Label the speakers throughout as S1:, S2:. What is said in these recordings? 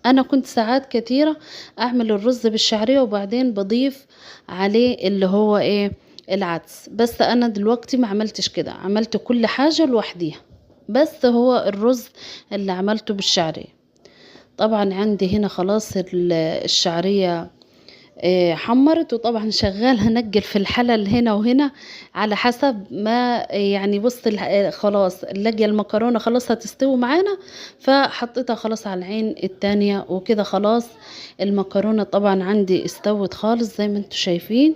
S1: انا كنت ساعات كتيرة اعمل الرز بالشعرية وبعدين بضيف عليه اللي هو ايه، العدس. بس انا دلوقتي ما عملتش كده، عملت كل حاجة لوحديها. بس هو الرز اللي عملته بالشعرية. طبعا عندي هنا خلاص الشعرية حمرت، وطبعا شغالة هنقل في الحلل هنا وهنا على حسب ما يعني. بص خلاص نلاقي المكرونة خلاص هتستوي معانا، فحطيتها خلاص على العين التانية وكده. خلاص المكرونة طبعا عندي استوت خالص زي ما انتوا شايفين.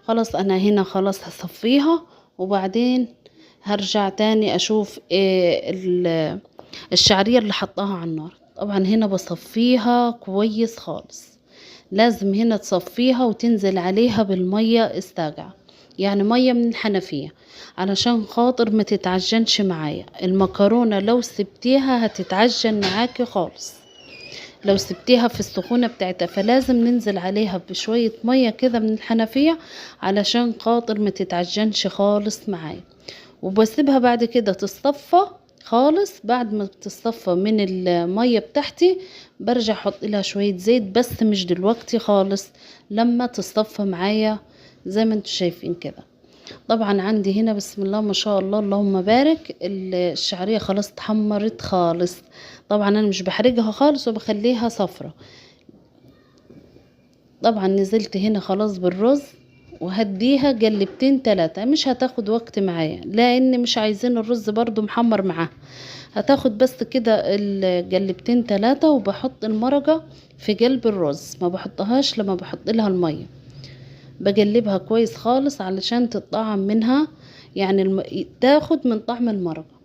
S1: خلاص انا هنا خلاص هصفيها، وبعدين هرجع تاني اشوف الشعرية اللي حطاها على النار. طبعا هنا بصفيها كويس خالص. لازم هنا تصفيها وتنزل عليها بالمية الساقعة، يعني مية من الحنفية، علشان خاطر ما تتعجنش معايا المكرونة. لو سبتيها هتتعجن معاكي خالص لو سبتيها في السخونة بتاعتها. فلازم ننزل عليها بشوية مية كده من الحنفية علشان خاطر ما تتعجنش خالص معايا. وبسيبها بعد كده تصفى خالص. بعد ما بتصفى من المية بتاعتي برجع احط لها شوية زيت، بس مش دلوقتي خالص، لما تصفى معايا زي ما انتوا شايفين كده. طبعا عندي هنا بسم الله ما شاء الله اللهم بارك الشعرية خلاص اتحمرت خالص. طبعا انا مش بحرجها خالص وبخليها صفرة. طبعا نزلت هنا خلاص بالرز، وهديها جلبتين تلاتة، مش هتاخد وقت معايا لان مش عايزين الرز برضو محمر معاها. هتاخد بس كده الجلبتين تلاتة، وبحط المرقة في قلب الرز، ما بحطهاش لما بحط لها المية. بقلبها كويس خالص علشان تطعم منها، يعني تاخد من طعم المرقة.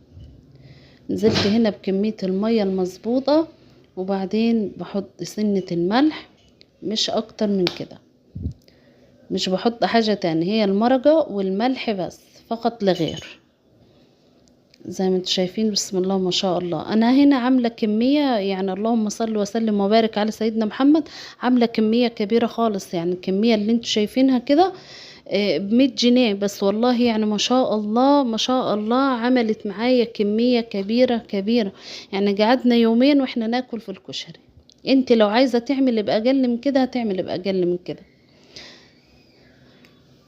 S1: نزلت هنا بكمية المية المظبوطة، وبعدين بحط سنة الملح، مش اكتر من كده. مش بحط حاجة تاني، هي المرقة والملح بس فقط لا غير. زي ما انتم شايفين بسم الله ما شاء الله. انا هنا عاملة كمية، يعني اللهم صل وسلم وبارك على سيدنا محمد، عاملة كمية كبيرة خالص. يعني الكمية اللي انتم شايفينها كده ب100 جنيه بس. والله يعني ما شاء الله ما شاء الله عملت معايا كمية كبيرة كبيرة. يعني قعدنا يومين واحنا ناكل في الكشري. انت لو عايزة تعمل بأقل من كده هتعمل بأقل من كده.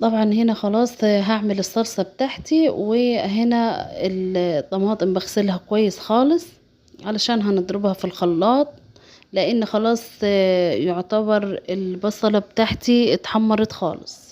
S1: طبعا هنا خلاص هعمل الصلصة بتاعتي. وهنا الطماطم بغسلها كويس خالص علشان هنضربها في الخلاط، لان خلاص يعتبر البصلة بتاعتي اتحمرت خالص.